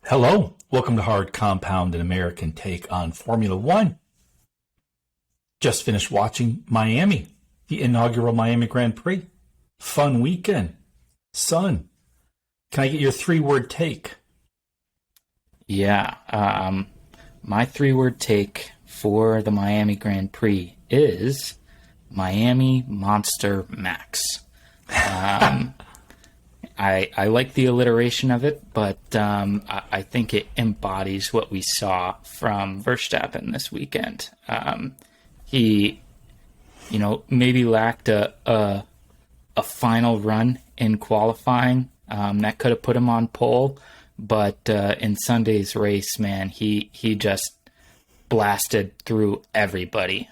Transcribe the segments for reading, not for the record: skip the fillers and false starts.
Hello, welcome to Hard Compound, an American take on Formula One. Just finished watching Miami, the inaugural Miami Grand Prix. Fun weekend. Son, can I get your three-word take? My three-word take for the Miami Grand Prix is Miami Monster Max. I like the alliteration of it, but I think it embodies what we saw from Verstappen this weekend. He, maybe lacked a final run in qualifying that could have put him on pole, but in Sunday's race, man, he just blasted through everybody.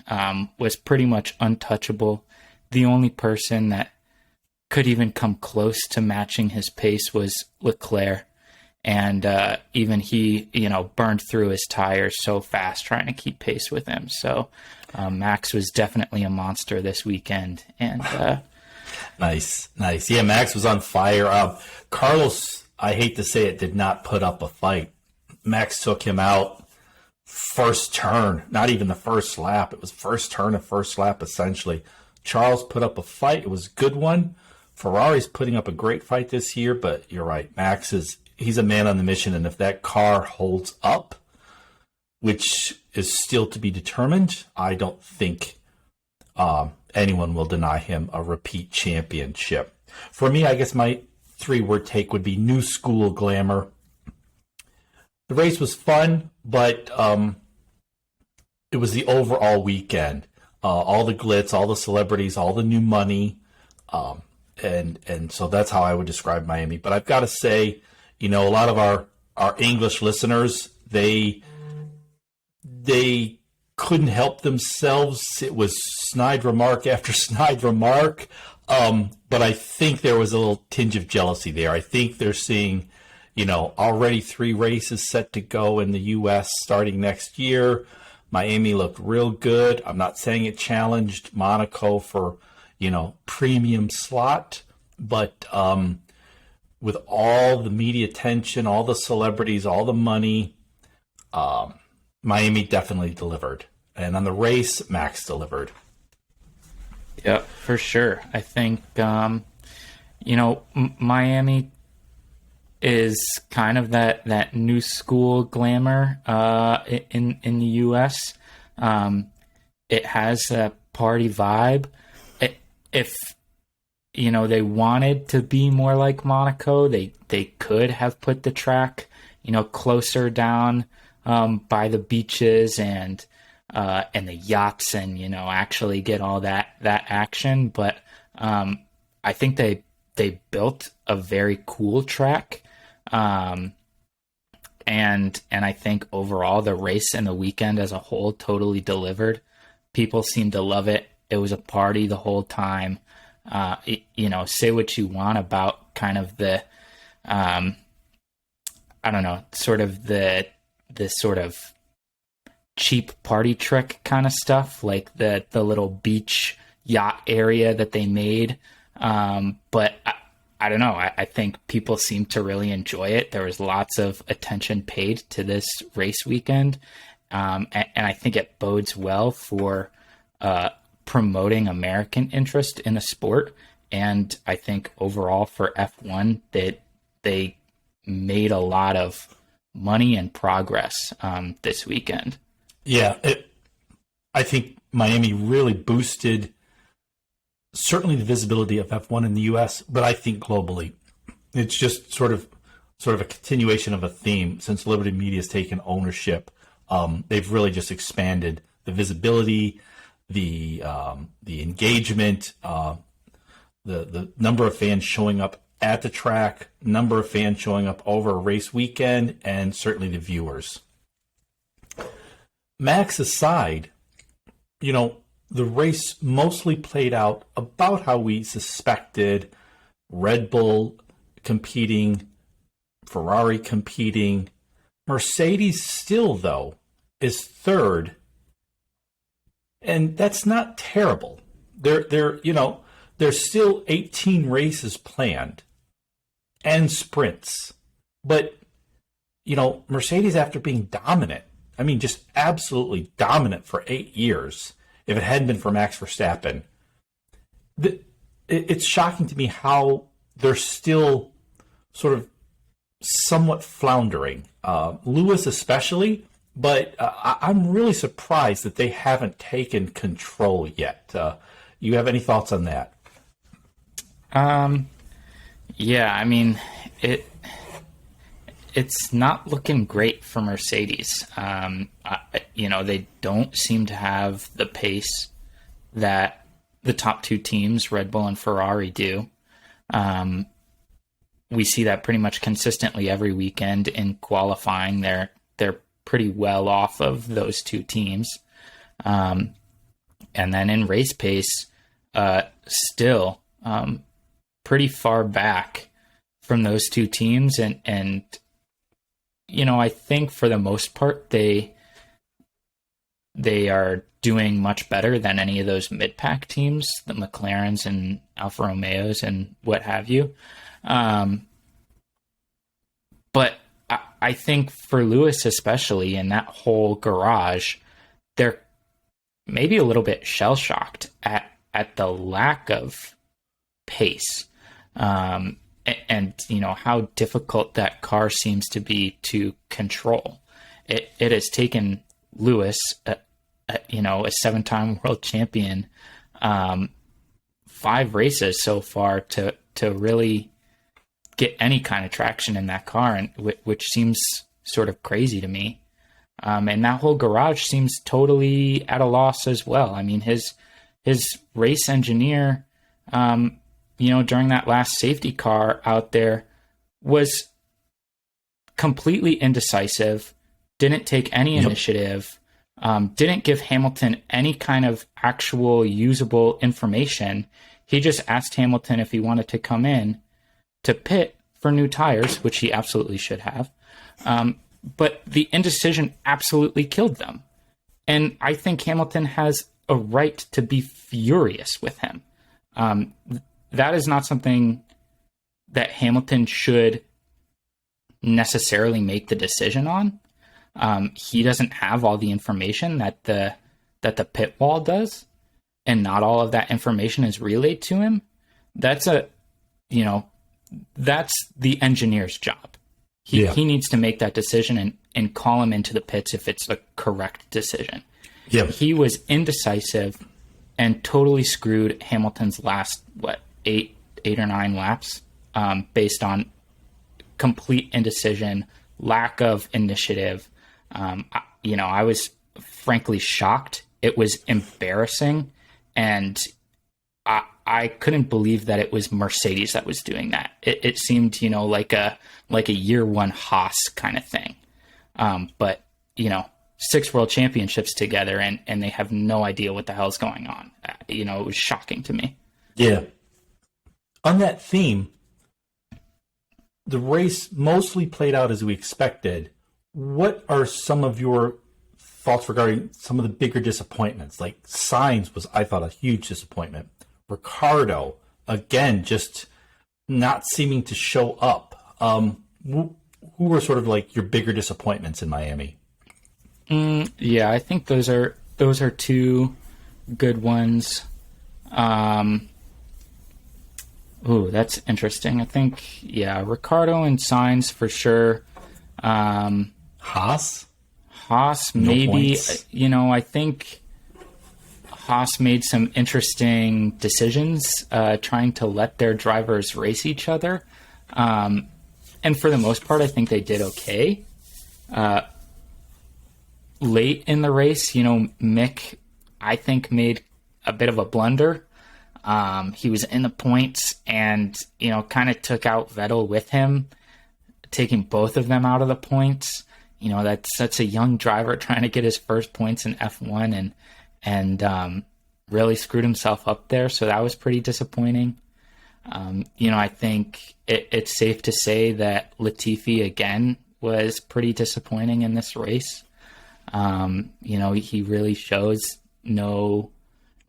Was pretty much untouchable. The only person that could even come close to matching his pace was Leclerc. And even he, burned through his tires so fast trying to keep pace with him. So Max was definitely a monster this weekend. And Nice. Yeah, Max was on fire. Carlos, I hate to say it, did not put up a fight. Max took him out first turn, not even the first lap. It was first turn and first lap, essentially. Charles put up a fight. It was a good one. Ferrari's putting up a great fight this year, but you're right. He's a man on the mission, and if that car holds up, which is still to be determined, I don't think anyone will deny him a repeat championship. For me, I guess my three-word take would be new school glamour. The race was fun, but it was the overall weekend. All the glitz, all the celebrities, all the new money. And so that's how I would describe Miami. But I've got to say, a lot of our English listeners, they couldn't help themselves. It was snide remark after snide remark. But I think there was a little tinge of jealousy there. I think they're seeing, already 3 races set to go in the U.S. starting next year. Miami looked real good. I'm not saying it challenged Monaco for premium slot, but with all the media attention, all the celebrities, all the money, Miami definitely delivered. And on the race, Max delivered. yeah, for sure. I think, Miami is kind of that new school glamour in the U.S. It has a party vibe. If they wanted to be more like Monaco, they could have put the track closer down by the beaches and the yachts, and actually get all that action. But I think they built a very cool track, and I think overall the race and the weekend as a whole totally delivered. People seemed to love it. It was a party the whole time. Say what you want about kind of the, sort of the sort of cheap party trick kind of stuff, like the little beach yacht area that they made. But I don't know. I think people seem to really enjoy it. There was lots of attention paid to this race weekend. And I think it bodes well for, promoting American interest in the sport. And I think overall for F1 that they made a lot of money and progress this weekend. Yeah, I think Miami really boosted certainly the visibility of F1 in the U.S., but I think globally. It's just sort of a continuation of a theme. Since Liberty Media has taken ownership, they've really just expanded the visibility, the engagement, the number of fans showing up at the track, number of fans showing up over a race weekend, and certainly the viewers. Max aside, the race mostly played out about how we suspected. Red Bull competing, Ferrari competing. Mercedes still, though, is third. And that's not terrible. There's still 18 races planned and sprints. But Mercedes, after being dominant, I mean, just absolutely dominant for 8 years, if it hadn't been for Max Verstappen, it's shocking to me how they're still sort of somewhat floundering. Lewis especially, but I'm really surprised that they haven't taken control yet. You have any thoughts on that? Yeah, I mean, it's not looking great for Mercedes. They don't seem to have the pace that the top two teams, Red Bull and Ferrari, do. We see that pretty much consistently every weekend in qualifying. They're pretty well off of those two teams. And then in race pace, still pretty far back from those two teams. And I think for the most part, they are doing much better than any of those mid-pack teams, the McLarens and Alfa Romeos and what have you. But I think for Lewis especially, in that whole garage, they're maybe a little bit shell-shocked at the lack of pace. And how difficult that car seems to be to control. It has taken Lewis, a 7-time world champion, 5 races so far to really get any kind of traction in that car, and which seems sort of crazy to me. And that whole garage seems totally at a loss as well. I mean, his race engineer, during that last safety car out there, was completely indecisive, didn't take any initiative, didn't give Hamilton any kind of actual usable information. He just asked Hamilton if he wanted to come in to pit for new tires, which he absolutely should have. But the indecision absolutely killed them. And I think Hamilton has a right to be furious with him. That is not something that Hamilton should necessarily make the decision on. He doesn't have all the information that the pit wall does, and not all of that information is relayed to him. That's the engineer's job. He needs to make that decision and call him into the pits if it's the correct decision. Yeah. He was indecisive and totally screwed Hamilton's last, 8 or 9 laps, based on complete indecision, lack of initiative. I was frankly shocked. It was embarrassing, and I couldn't believe that it was Mercedes that was doing that. It seemed, like a year one Haas kind of thing. But 6 world championships together, and they have no idea what the hell's going on. It was shocking to me. Yeah. On that theme, the race mostly played out as we expected. What are some of your thoughts regarding some of the bigger disappointments? Like Sainz was, I thought, a huge disappointment. Ricardo, again, just not seeming to show up. Who were sort of like your bigger disappointments in Miami? Yeah, I think those are 2 good ones. That's interesting. I think, Ricardo and Sainz for sure. Haas, maybe. I think Haas made some interesting decisions, trying to let their drivers race each other. And for the most part, I think they did okay. Late in the race, Mick, I think, made a bit of a blunder. He was in the points and, kind of took out Vettel with him, taking both of them out of the points. That's a young driver trying to get his first points in F1 and really screwed himself up there. So that was pretty disappointing. I think it's safe to say that Latifi, again, was pretty disappointing in this race. He really shows no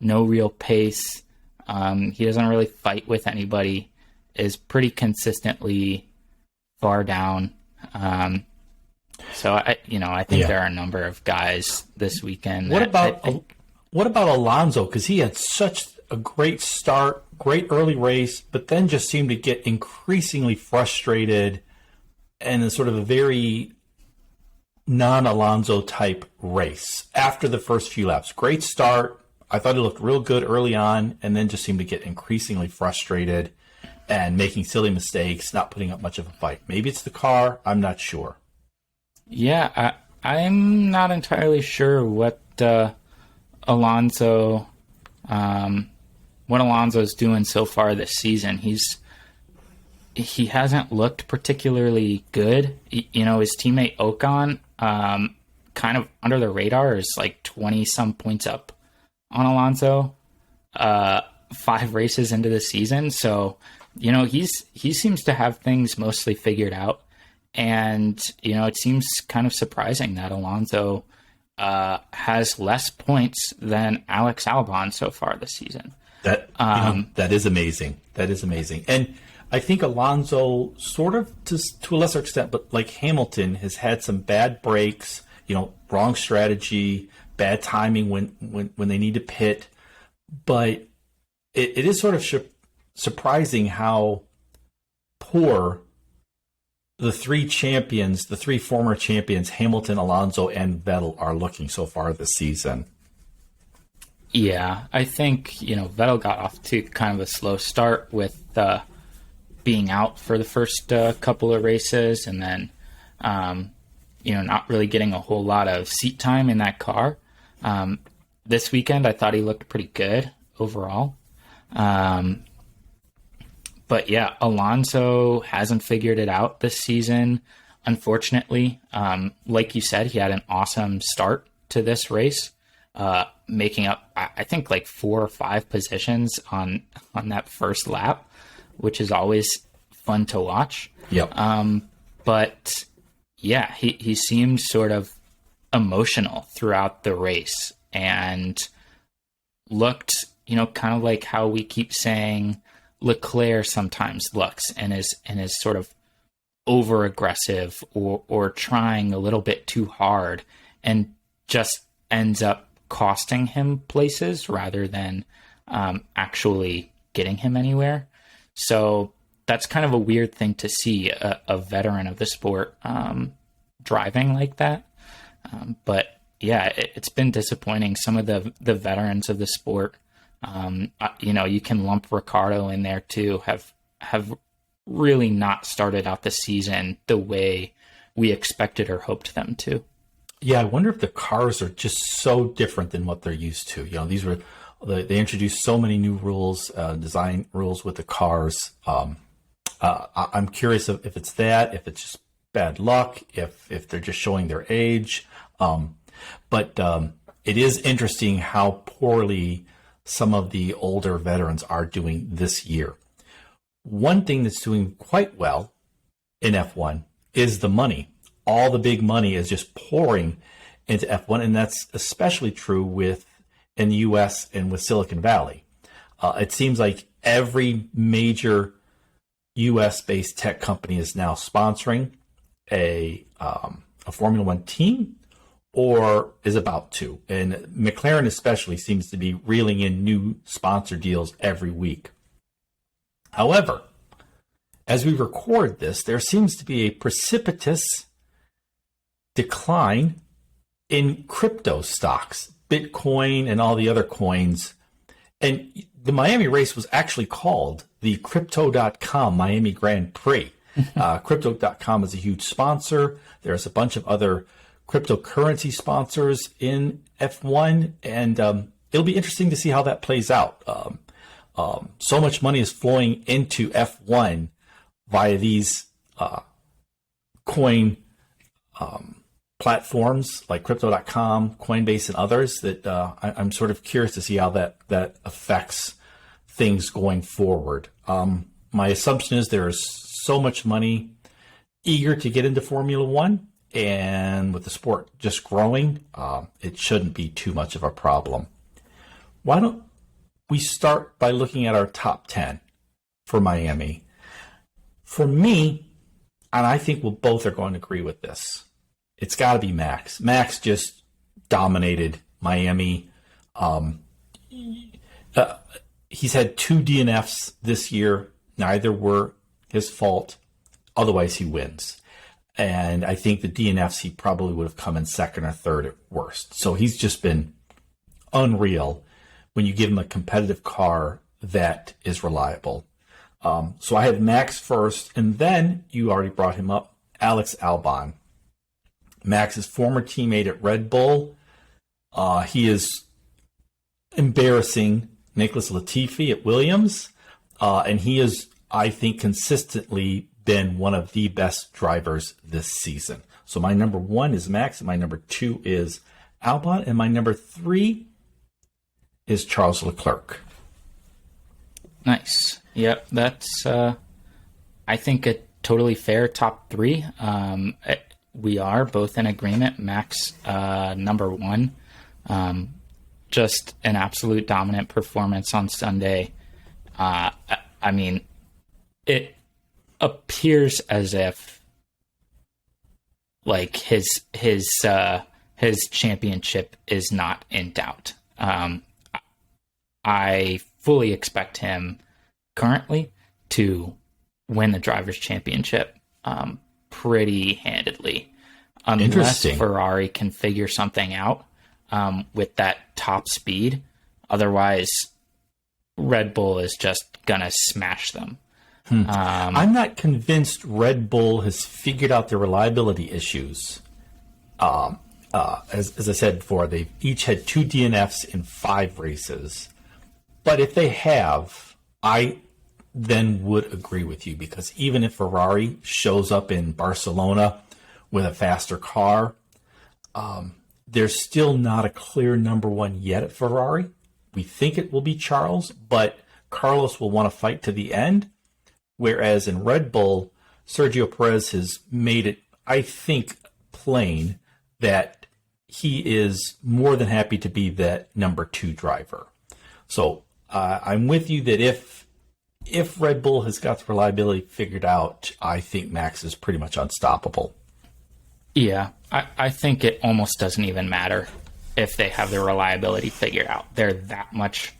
real pace. He doesn't really fight with anybody, is pretty consistently far down. So I think there are a number of guys this weekend. What about Alonso? Because he had such a great start, great early race, but then just seemed to get increasingly frustrated and in sort of a very non-Alonso type race after the first few laps. Great start. I thought he looked real good early on, and then just seemed to get increasingly frustrated and making silly mistakes, not putting up much of a fight. Maybe it's the car. I'm not sure. Yeah, I'm not entirely sure what Alonso's doing so far this season. He hasn't looked particularly good. His teammate Ocon, kind of under the radar, is like 20 some points up on Alonso, 5 races into the season. So, he seems to have things mostly figured out. And, it seems kind of surprising that Alonso has less points than Alex Albon so far this season. That is amazing. That is amazing. And I think Alonso, sort of to a lesser extent, but like Hamilton, has had some bad breaks, wrong strategy, bad timing when they need to pit. But it is sort of surprising how poor the three former champions, Hamilton, Alonso, and Vettel, are looking so far this season. Yeah, I think, Vettel got off to kind of a slow start with being out for the first couple of races, and then, not really getting a whole lot of seat time in that car. This weekend, I thought he looked pretty good overall. But yeah, Alonso hasn't figured it out this season, unfortunately. Like you said, he had an awesome start to this race, making up, I think, like 4 or 5 positions on that first lap, which is always fun to watch. Yep. But yeah, he seemed sort of emotional throughout the race and looked, kind of like how we keep saying Leclerc sometimes looks, and is sort of over aggressive or trying a little bit too hard, and just ends up costing him places rather than actually getting him anywhere. So that's kind of a weird thing to see a veteran of the sport driving like that. But yeah, it's been disappointing. Some of the veterans of the sport, you can lump Ricardo in there too, have really not started out the season the way we expected or hoped them to. Yeah, I wonder if the cars are just so different than what they're used to. They introduced so many new rules, design rules with the cars. I'm curious if it's that, if it's just bad luck, if they're just showing their age. But it is interesting how poorly some of the older veterans are doing this year. One thing that's doing quite well in F1 is the money. All the big money is just pouring into F1, and that's especially true in the U.S. and with Silicon Valley. It seems like every major U.S.-based tech company is now sponsoring a Formula One team, or is about to. And McLaren especially seems to be reeling in new sponsor deals every week. However, as we record this, there seems to be a precipitous decline in crypto stocks, Bitcoin and all the other coins. And the Miami race was actually called the Crypto.com Miami Grand Prix. Crypto.com is a huge sponsor. There's a bunch of other cryptocurrency sponsors in F1, and it'll be interesting to see how that plays out. So much money is flowing into F1 via these coin platforms like Crypto.com, Coinbase, and others that I'm sort of curious to see how that affects things going forward. My assumption is there's so much money eager to get into Formula One, and with the sport just growing, it shouldn't be too much of a problem. Why don't we start by looking at our top 10 for Miami? For me, and I think we both are going to agree with this, it's got to be Max. Max just dominated Miami. He's had 2 DNFs this year. Neither were his fault. Otherwise, he wins. And I think the DNFs, he probably would have come in second or third at worst. So he's just been unreal when you give him a competitive car that is reliable. So I have Max first, and then you already brought him up, Alex Albon. Max's former teammate at Red Bull. He is embarrassing Nicholas Latifi at Williams, and he is, I think, consistently been one of the best drivers this season. So my number 1 is Max, and my number 2 is Albon, and my number 3 is Charles Leclerc. Nice. Yep, that's, I think, a totally fair top 3. We are both in agreement. Max, number 1. Just an absolute dominant performance on Sunday. I mean, it appears as if like his championship is not in doubt. I fully expect him currently to win the Drivers' Championship pretty handedly, unless Ferrari can figure something out with that top speed. Otherwise, Red Bull is just gonna smash them. I'm not convinced Red Bull has figured out their reliability issues. As I said before, they've each had 2 DNFs in 5 races. But if they have, I then would agree with you, because even if Ferrari shows up in Barcelona with a faster car, there's still not a clear number 1 yet at Ferrari. We think it will be Charles, but Carlos will want to fight to the end. Whereas in Red Bull, Sergio Perez has made it, I think, plain that he is more than happy to be that number 2 driver. So I'm with you that if Red Bull has got the reliability figured out, I think Max is pretty much unstoppable. Yeah, I think it almost doesn't even matter if they have the reliability figured out. They're that much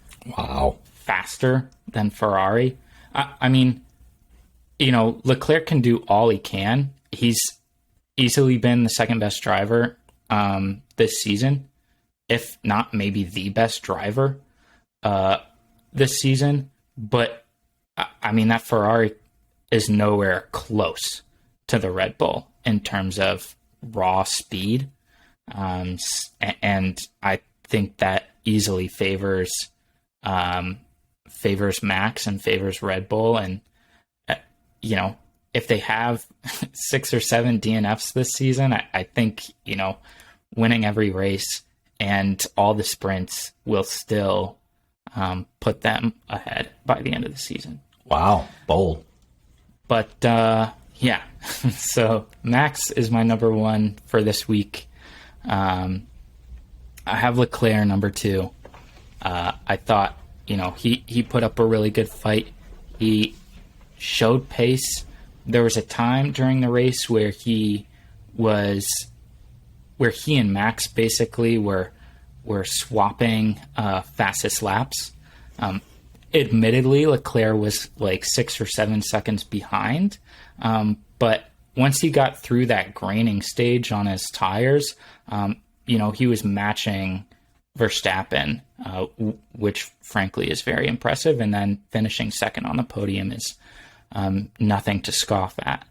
faster than Ferrari. I mean, you know, Leclerc can do all he can. He's easily been the second best driver this season, if not maybe the best driver this season. But, I mean, that Ferrari is nowhere close to the Red Bull in terms of raw speed. And I think that easily favors Max and favors Red Bull. And, you know, if they have 6 or 7 DNFs this season, I think, you know, winning every race and all the sprints will still put them ahead by the end of the season. Wow, bold. But, yeah, so Max is my number 1 for this week. I have Leclerc number 2. I thought, you know, he put up a really good fight. He showed pace. There was a time during the race where he and Max basically were swapping fastest laps. Admittedly, Leclerc was like 6 or 7 seconds behind. But once he got through that graining stage on his tires, you know, he was matching Verstappen, which frankly is very impressive. And then finishing second on the podium is nothing to scoff at.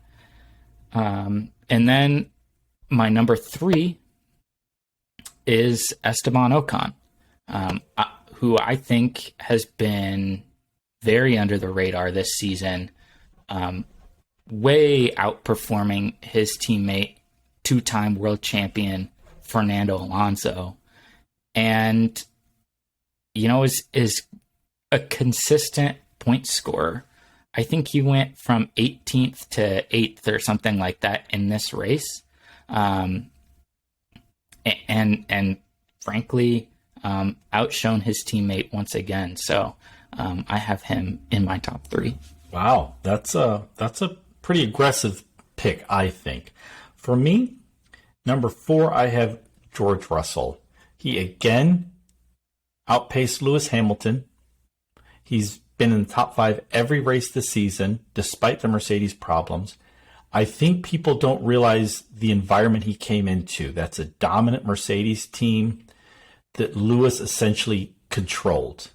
And then my number 3 is Esteban Ocon, who I think has been very under the radar this season, way outperforming his teammate, 2-time world champion Fernando Alonso. And, you know, is a consistent point scorer. I think he went from 18th to 8th or something like that in this race. And frankly, outshone his teammate once again. So I have him in my top 3. Wow, that's a pretty aggressive pick, I think. For me, Number 4, I have George Russell. He again outpaced Lewis Hamilton. He's been in the top 5 every race this season, despite the Mercedes problems. I think people don't realize the environment he came into. That's a dominant Mercedes team that Lewis essentially controlled.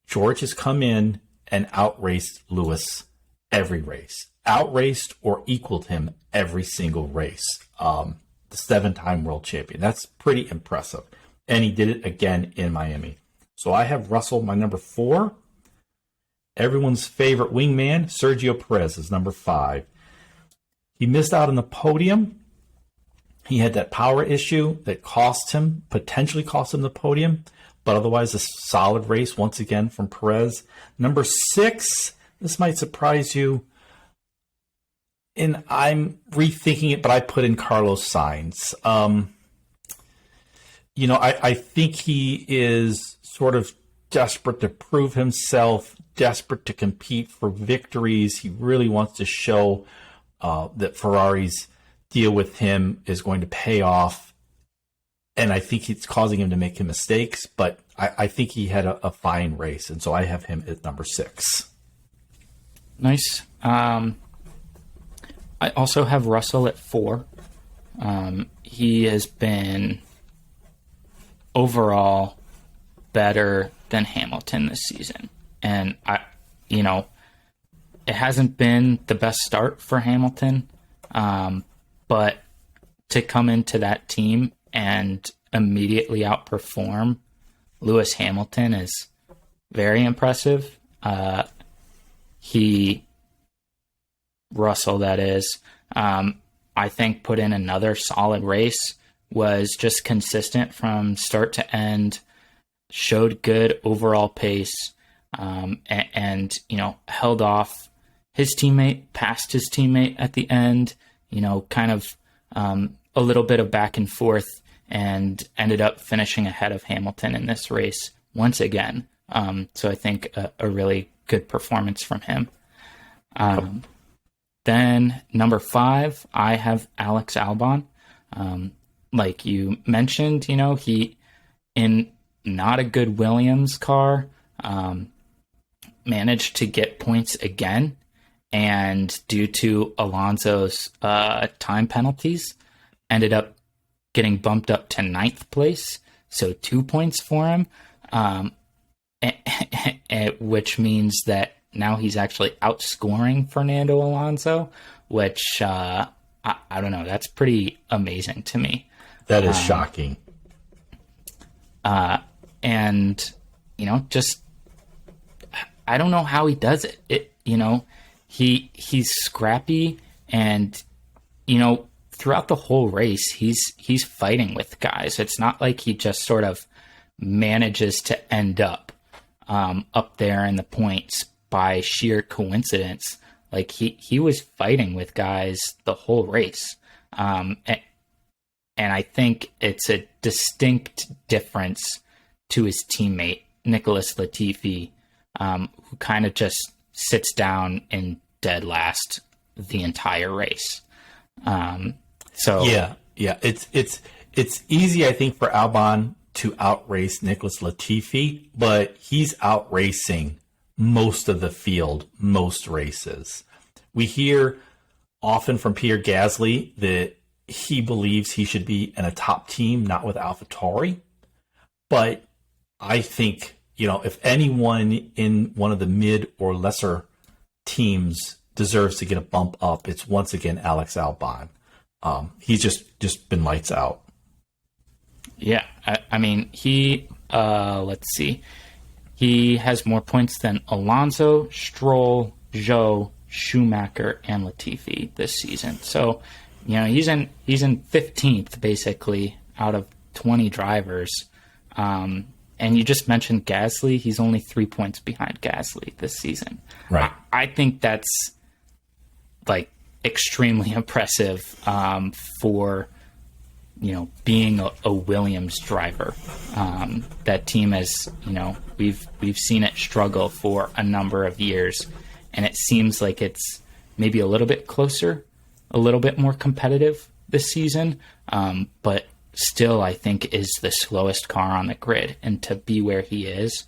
George has come in and outraced Lewis every race. Outraced or equaled him every single race. The 7-time world champion. That's pretty impressive. And he did it again in Miami. So I have Russell, my number 4. Everyone's favorite wingman, Sergio Perez, is number 5. He missed out on the podium. He had that power issue that potentially cost him the podium, but otherwise a solid race once again from Perez. Number 6, this might surprise you, and I'm rethinking it, but I put in Carlos Sainz. I think he is sort of desperate to prove himself, desperate to compete for victories. He really wants to show that Ferrari's deal with him is going to pay off. And I think it's causing him to make mistakes, but I think he had a fine race. And so I have him at number 6. Nice. I also have Russell at 4. He has been overall better than Hamilton this season. And it hasn't been the best start for Hamilton, but to come into that team and immediately outperform Lewis Hamilton is very impressive. Russell, that is, I think put in another solid race, was just consistent from start to end, showed good overall pace, and held off his teammate, passed his teammate at the end, kind of a little bit of back and forth, and ended up finishing ahead of Hamilton in this race once again. So I think a really good performance from him. Then number 5, I have Alex Albon. Like you mentioned, he, in not a good Williams car, managed to get points again. And due to Alonso's time penalties, ended up getting bumped up to 9th place. So 2 points for him, which means that now he's actually outscoring Fernando Alonso, which I don't know. That's pretty amazing to me. That is shocking. And, just, I don't know how he does it. He's scrappy, and, throughout the whole race, he's fighting with guys. It's not like he just sort of manages to end up there in the points by sheer coincidence. Like he was fighting with guys the whole race. And I think it's a distinct difference to his teammate, Nicholas Latifi, who kind of just sits down in dead last the entire race. Yeah. It's easy, I think, for Albon to outrace Nicholas Latifi, but he's outracing most of the field, most races. We hear often from Pierre Gasly that he believes he should be in a top team, not with AlphaTauri. But I think, if anyone in one of the mid or lesser teams deserves to get a bump up, it's once again Alex Albon. He's just been lights out. Yeah, I mean, let's see. He has more points than Alonso, Stroll, Zhou, Schumacher, and Latifi this season. So, he's in 15th basically out of 20 drivers. And you just mentioned Gasly. He's only 3 points behind Gasly this season. Right. I think that's extremely impressive for being a Williams driver. That team has, we've seen it struggle for a number of years, and it seems like it's maybe a little bit closer, a little bit more competitive this season, but still I think is the slowest car on the grid. And to be where he is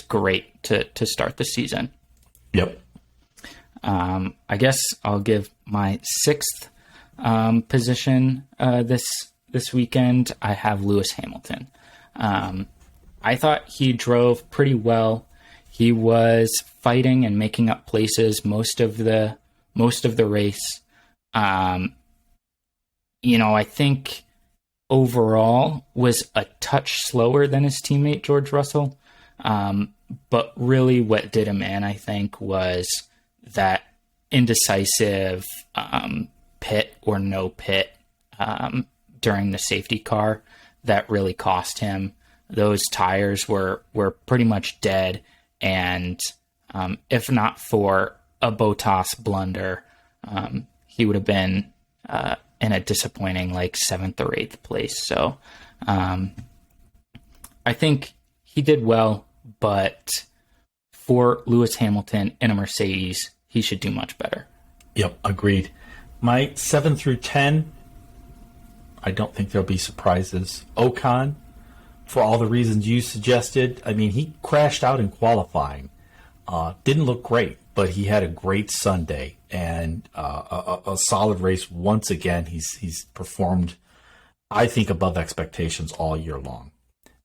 great to start the season. Yep. I guess I'll give my sixth position this weekend. I have Lewis Hamilton. I thought he drove pretty well. He was fighting and making up places most of the race. I think overall was a touch slower than his teammate George Russell. But really what did him in, I think, was that indecisive pit or no pit during the safety car that really cost him. Those tires were pretty much dead, and if not for a Bottas blunder, he would have been in a disappointing 7th or 8th place. So I think he did well, but for Lewis Hamilton in a Mercedes, he should do much better. Yep, agreed. My 7 through 10, I don't think there'll be surprises. Ocon, for all the reasons you suggested. I mean, he crashed out in qualifying. Didn't look great, but he had a great Sunday and a solid race once again. He's performed, I think, above expectations all year long.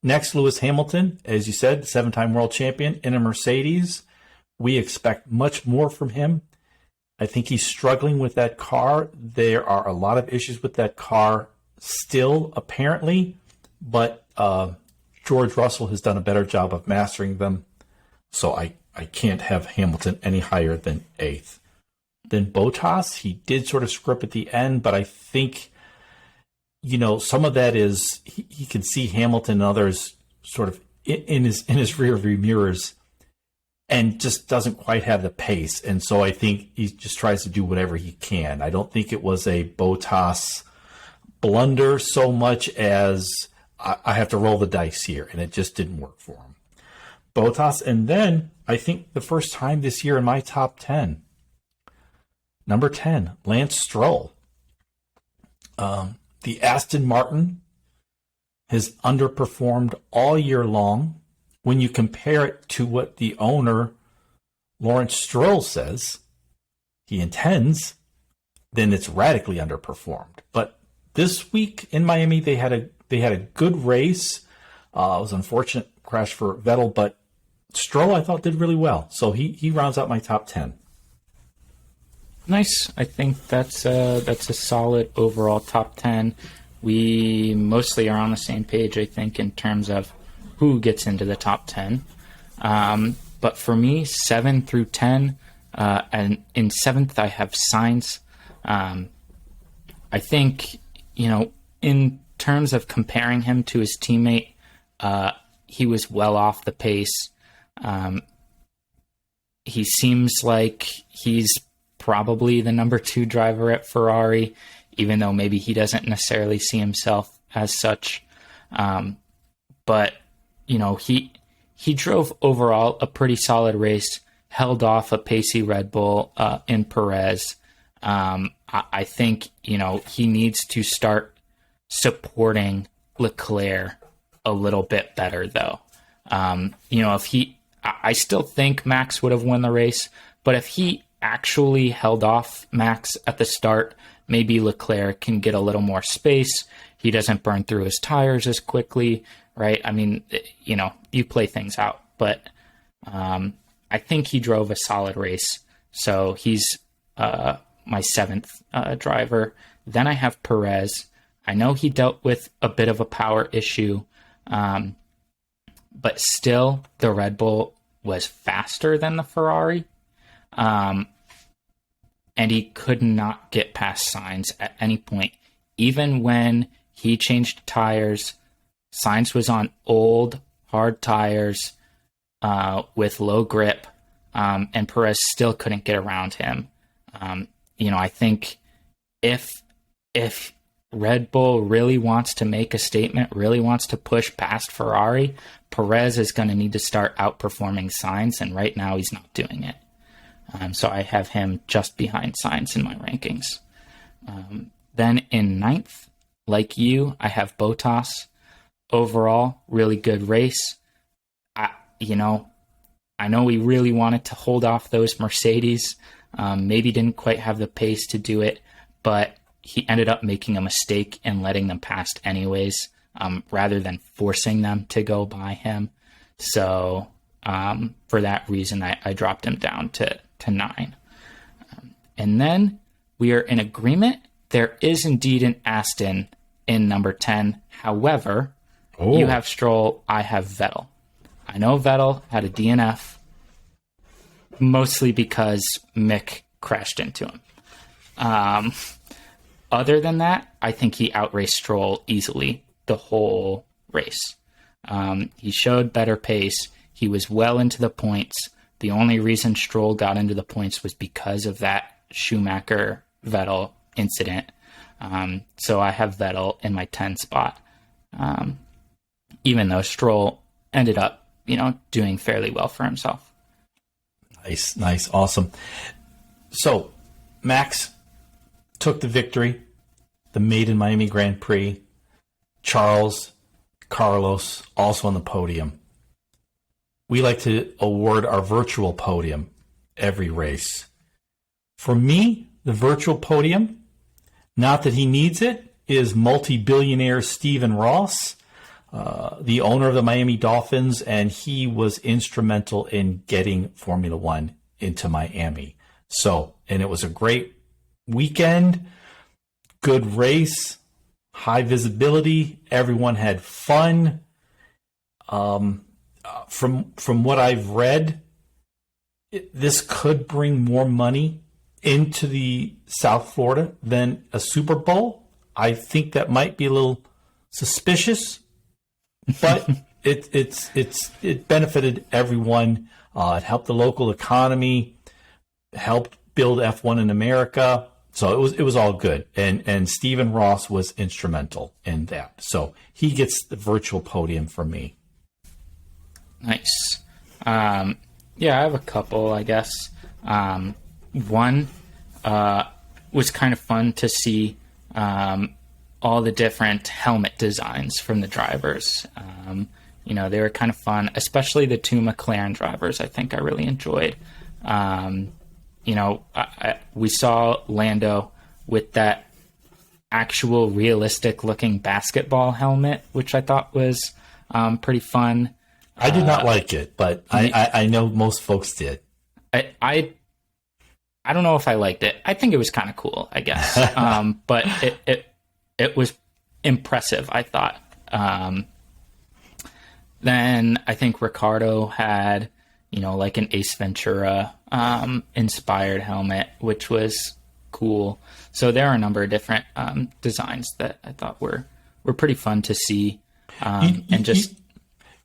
Next, Lewis Hamilton, as you said, 7-time world champion in a Mercedes. We expect much more from him. I think he's struggling with that car. There are a lot of issues with that car still, apparently, but George Russell has done a better job of mastering them. So I can't have Hamilton any higher than 8th. Then Bottas, he did sort of screw up at the end, but I think, some of that is he can see Hamilton and others sort of in his rear view mirrors and just doesn't quite have the pace. And so I think he just tries to do whatever he can. I don't think it was a Bottas blunder so much as I have to roll the dice here, and it just didn't work for him. Bottas, and then I think the first time this year in my top 10, number 10, Lance Stroll. The Aston Martin has underperformed all year long. When you compare it to what the owner, Lawrence Stroll, says he intends, then it's radically underperformed. But this week in Miami, they had a good race. It was an unfortunate crash for Vettel, but Stroll, I thought, did really well. So he rounds out my top 10. Nice. I think that's a solid overall top 10. We mostly are on the same page, I think, in terms of who gets into the top 10. But for me, 7 through 10, and in 7th, I have Sainz. I think, in terms of comparing him to his teammate, he was well off the pace. He seems like he's probably the number 2 driver at Ferrari, even though maybe he doesn't necessarily see himself as such. But, he drove overall a pretty solid race, held off a pacey Red Bull in Perez. I think, he needs to start supporting Leclerc a little bit better, though. I still think Max would have won the race, but if he actually held off Max at the start, maybe Leclerc can get a little more space. He doesn't burn through his tires as quickly, right? I mean, you play things out, but I think he drove a solid race. So he's my 7th driver. Then I have Perez. I know he dealt with a bit of a power issue, but still the Red Bull was faster than the Ferrari. And he could not get past Sainz at any point. Even when he changed tires, Sainz was on old, hard tires with low grip, and Perez still couldn't get around him. I think if Red Bull really wants to make a statement, really wants to push past Ferrari, Perez is going to need to start outperforming Sainz, and right now he's not doing it. So I have him just behind Sainz in my rankings. Then in ninth, like you, I have Bottas. Overall, really good race. I know we really wanted to hold off those Mercedes. Maybe didn't quite have the pace to do it, but he ended up making a mistake and letting them past anyways, rather than forcing them to go by him. So for that reason, I dropped him down to 9. And then we are in agreement. There is indeed an Aston in number 10. However, you have Stroll, I have Vettel. I know Vettel had a DNF, mostly because Mick crashed into him. Other than that, I think he outraced Stroll easily the whole race. He showed better pace. He was well into the points. The only reason Stroll got into the points was because of that Schumacher-Vettel incident. So I have Vettel in my 10 spot, even though Stroll ended up, doing fairly well for himself. Nice, awesome. So Max took the victory, the maiden Miami Grand Prix. Charles, Carlos, also on the podium. We like to award our virtual podium every race. For me, the virtual podium, not that he needs it, is multi-billionaire Stephen Ross, the owner of the Miami Dolphins, and he was instrumental in getting Formula One into Miami. And it was a great weekend, good race, high visibility. Everyone had fun. From what I've read, this could bring more money into the South Florida than a Super Bowl. I think that might be a little suspicious, but it benefited everyone. It helped the local economy, helped build F1 in America. So it was all good. And Stephen Ross was instrumental in that. So he gets the virtual podium for me. Nice. I have a couple, I guess. One was kind of fun to see all the different helmet designs from the drivers. They were kind of fun, especially the 2 McLaren drivers. I think I really enjoyed. We saw Lando with that actual realistic looking basketball helmet, which I thought was pretty fun. I did not like it, but I know most folks did. I don't know if I liked it. I think it was kind of cool, I guess. But it was impressive, I thought. Then I think Ricardo had, like an Ace Ventura inspired helmet, which was cool. So there are a number of different designs that I thought were pretty fun to see.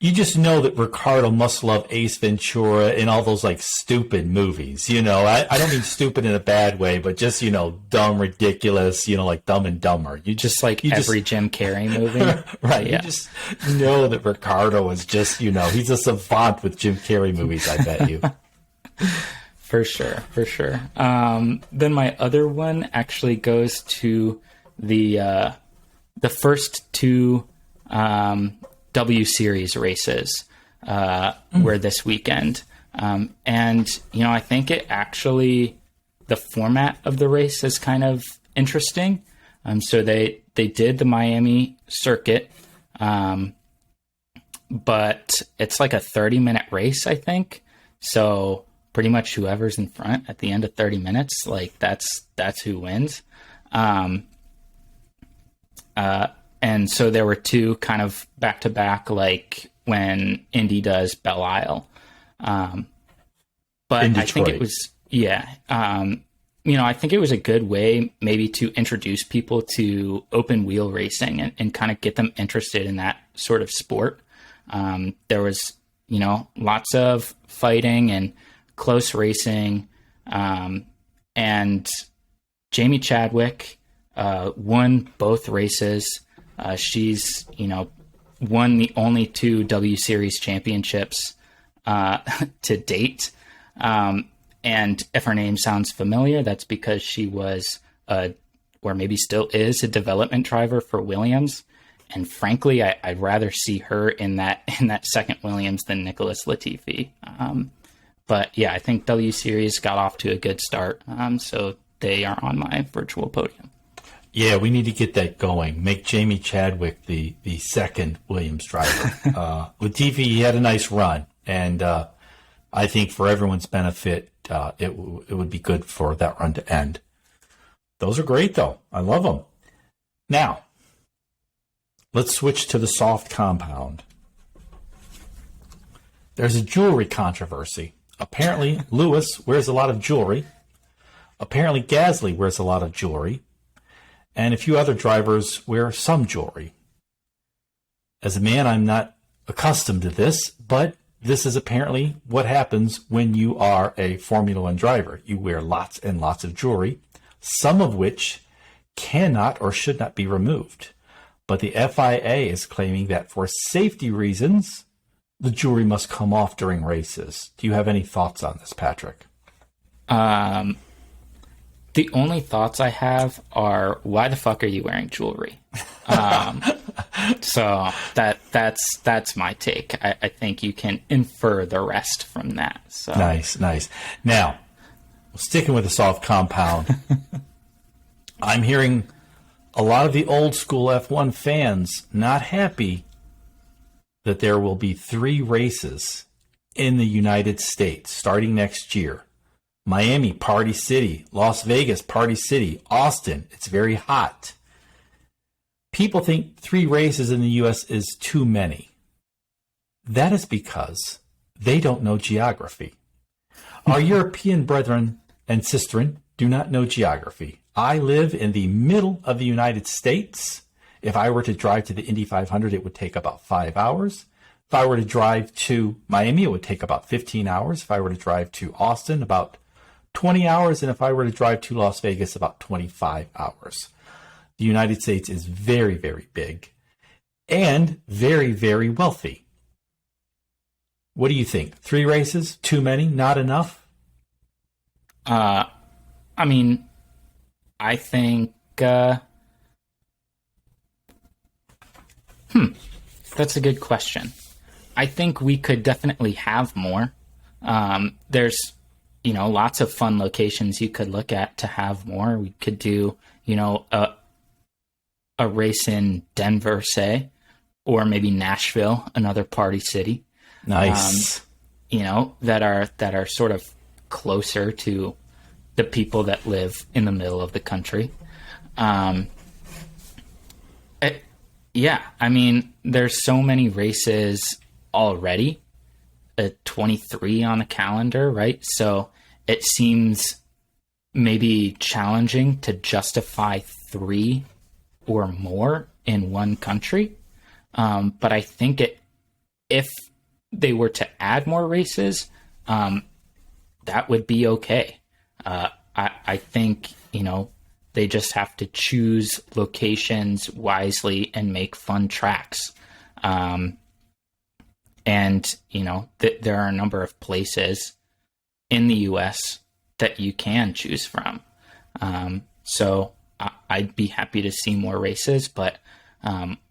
You just know that Ricardo must love Ace Ventura and all those like stupid movies. I don't mean stupid in a bad way, but just, dumb, ridiculous, like Dumb and Dumber. Every Jim Carrey movie. Right. Yeah. You just know that Ricardo is just, he's a savant with Jim Carrey movies, I bet you. For sure. Then my other one actually goes to the first 2 W Series races were this weekend. I think it actually, the format of the race is kind of interesting. So they did the Miami circuit, but it's like a 30-minute race, I think. So pretty much whoever's in front at the end of 30 minutes, like that's who wins. And so there were 2 kind of back-to-back, like when Indy does Belle Isle. But I think it was, I think it was a good way maybe to introduce people to open wheel racing and kind of get them interested in that sort of sport. There was, lots of fighting and close racing. And Jamie Chadwick won both races. She's, won the only 2 W Series championships to date. And if her name sounds familiar, that's because she was a or maybe still is, a development driver for Williams. And frankly, I'd rather see her in that second Williams than Nicholas Latifi. But yeah, I think W Series got off to a good start. So they are on my virtual podium. Yeah, we need to get that going. Make Jamie Chadwick the second Williams driver. Latifi, he had a nice run, and I think for everyone's benefit, it would be good for that run to end. Those are great, though. I love them. Now, let's switch to the soft compound. There's a jewelry controversy. Apparently, Lewis wears a lot of jewelry. Apparently, Gasly wears a lot of jewelry. And a few other drivers wear some jewelry. As a man, I'm not accustomed to this, but this is apparently what happens when you are a Formula One driver. You wear lots and lots of jewelry, some of which cannot or should not be removed. But the FIA is claiming that for safety reasons, the jewelry must come off during races. Do you have any thoughts on this, Patrick? The only thoughts I have are, why the fuck are you wearing jewelry? So that's my take. I think you can infer the rest from that. So. Nice. Now, sticking with the soft compound, I'm hearing a lot of the old school F1 fans not happy that there will be 3 races in the United States starting next year. Miami, Party City. Las Vegas, Party City. Austin, it's very hot. People think 3 races in the U.S. is too many. That is because they don't know geography. Our European brethren and sisterin do not know geography. I live in the middle of the United States. If I were to drive to the Indy 500, it would take about 5 hours. If I were to drive to Miami, it would take about 15 hours. If I were to drive to Austin, about 20 hours. And if I were to drive to Las Vegas, about 25 hours. The United States is very, very big and very, very wealthy. What do you think? 3 races? Too many? Not enough? I mean, I think, that's a good question. I think we could definitely have more. There's, lots of fun locations you could look at to have more. We could do, a race in Denver, say, or maybe Nashville, another party city. Nice. That are sort of closer to the people that live in the middle of the country. Yeah, I mean, there's so many races already, 23 on the calendar, right? So it seems maybe challenging to justify 3 or more in one country. But I think if they were to add more races, that would be okay. I think, they just have to choose locations wisely and make fun tracks. And, there are a number of places in the U.S. that you can choose from. So I'd be happy to see more races, but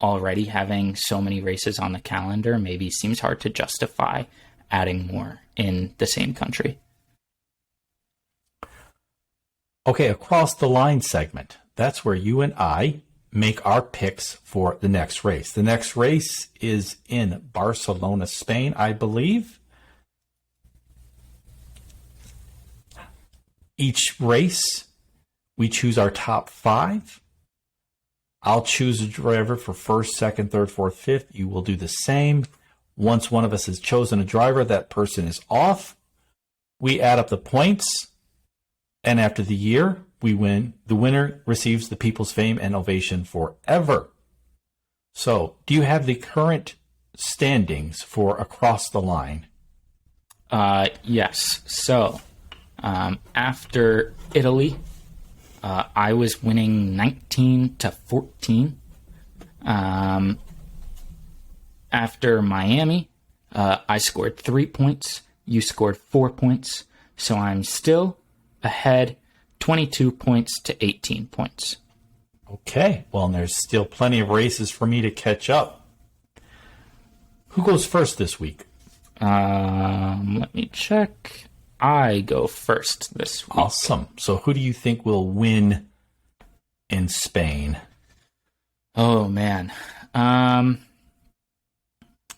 already having so many races on the calendar maybe seems hard to justify adding more in the same country. Okay, across the line segment. That's where you and I make our picks for the next race. The next race is in Barcelona, Spain, I believe. Each race, we choose our top 5. I'll choose a driver for first, second, third, fourth, fifth. You will do the same. Once one of us has chosen a driver, that person is off. We add up the points. And after the year, we win. The winner receives the people's fame and ovation forever. So, do you have the current standings for across the line? Yes. So, after Italy, I was winning 19-14. After Miami, I scored 3 points. You scored 4 points. So I'm still ahead 22 points to 18 points. Okay, well, and there's still plenty of races for me to catch up. Who goes first this week? Let me check. I go first this week. Awesome. So who do you think will win in Spain? Oh, man.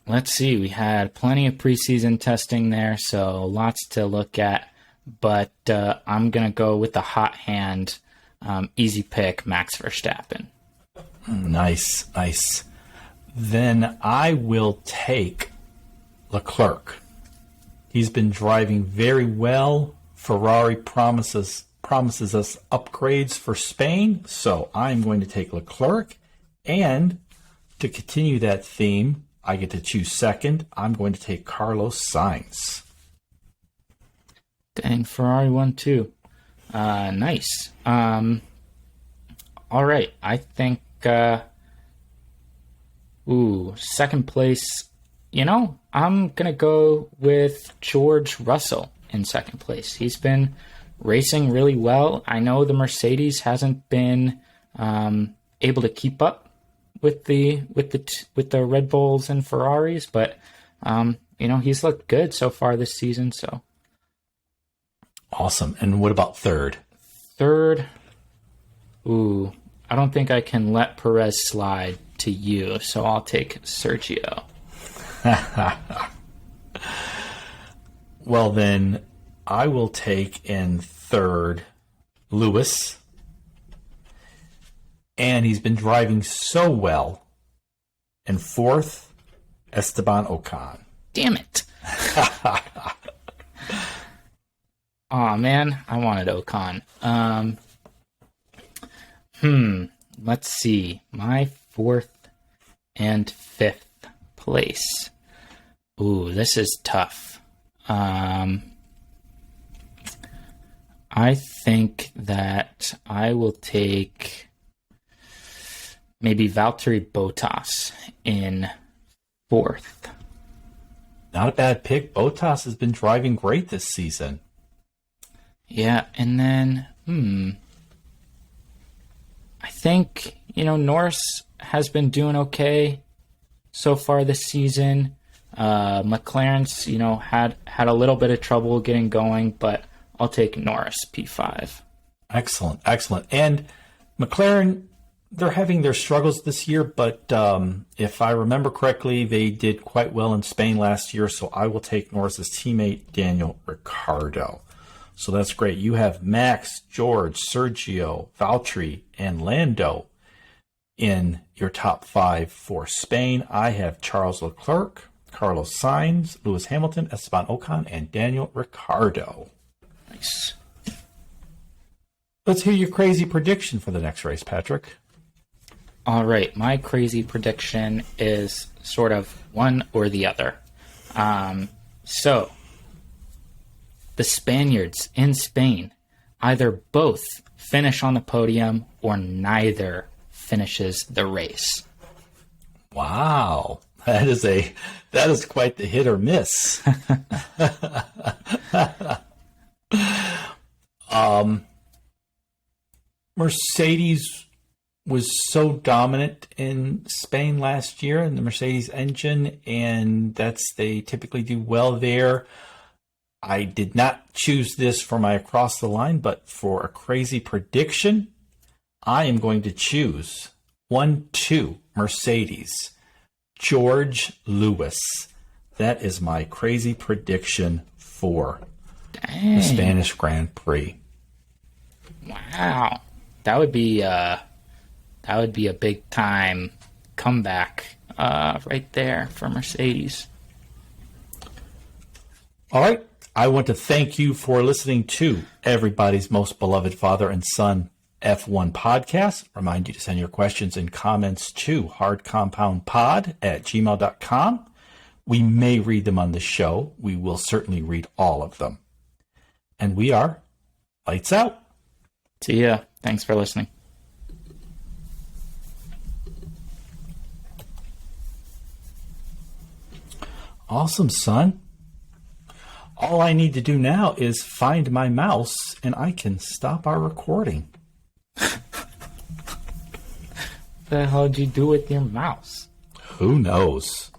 Let's see. We had plenty of preseason testing there, so lots to look at. But I'm going to go with the hot hand, easy pick, Max Verstappen. Nice, nice. Then I will take Leclerc. He's been driving very well. Ferrari promises us upgrades for Spain, so I'm going to take Leclerc. And to continue that theme, I get to choose second. I'm going to take Carlos Sainz. Dang, Ferrari won too. Nice. All right. I think, second place. I'm going to go with George Russell in second place. He's been racing really well. I know the Mercedes hasn't been able to keep up with the Red Bulls and Ferraris, but he's looked good so far this season. So awesome. And what about third? Third, I don't think I can let Perez slide to you, so I'll take Sergio. Well, then I will take in third Lewis. And he's been driving so well. And fourth, Esteban Ocon. Damn it. Aw, man. I wanted Ocon. Let's see. My fourth and fifth place. Ooh, this is tough. I think that I will take maybe Valtteri Bottas in fourth. Not a bad pick. Bottas has been driving great this season. Yeah, and then, I think, Norris has been doing okay so far this season. McLaren's, had a little bit of trouble getting going, but I'll take Norris, P5. Excellent, excellent. And McLaren, they're having their struggles this year, but if I remember correctly, they did quite well in Spain last year, so I will take Norris's teammate, Daniel Ricciardo. So that's great. You have Max, George, Sergio, Valtteri, and Lando in your top five for Spain. I have Charles Leclerc, Carlos Sainz, Lewis Hamilton, Esteban Ocon, and Daniel Ricciardo. Nice. Let's hear your crazy prediction for the next race, Patrick. All right. My crazy prediction is sort of one or the other. So the Spaniards in Spain either both finish on the podium or neither finishes the race. Wow. That is quite the hit or miss. Mercedes was so dominant in Spain last year in the Mercedes engine, and they typically do well there. I did not choose this for my across the line, but for a crazy prediction, I am going to choose 1-2 Mercedes, George Lewis. That is my crazy prediction for the Spanish Grand Prix. Wow. That would be a big time comeback right there for Mercedes. All right. I want to thank you for listening to everybody's most beloved father and son F1 podcast. Remind you to send your questions and comments to hardcompoundpod@gmail.com. We may read them on the show. We will certainly read all of them. And we are lights out. See ya. Thanks for listening. Awesome, son. All I need to do now is find my mouse and I can stop our recording. the hell did you do with your mouse? Who knows?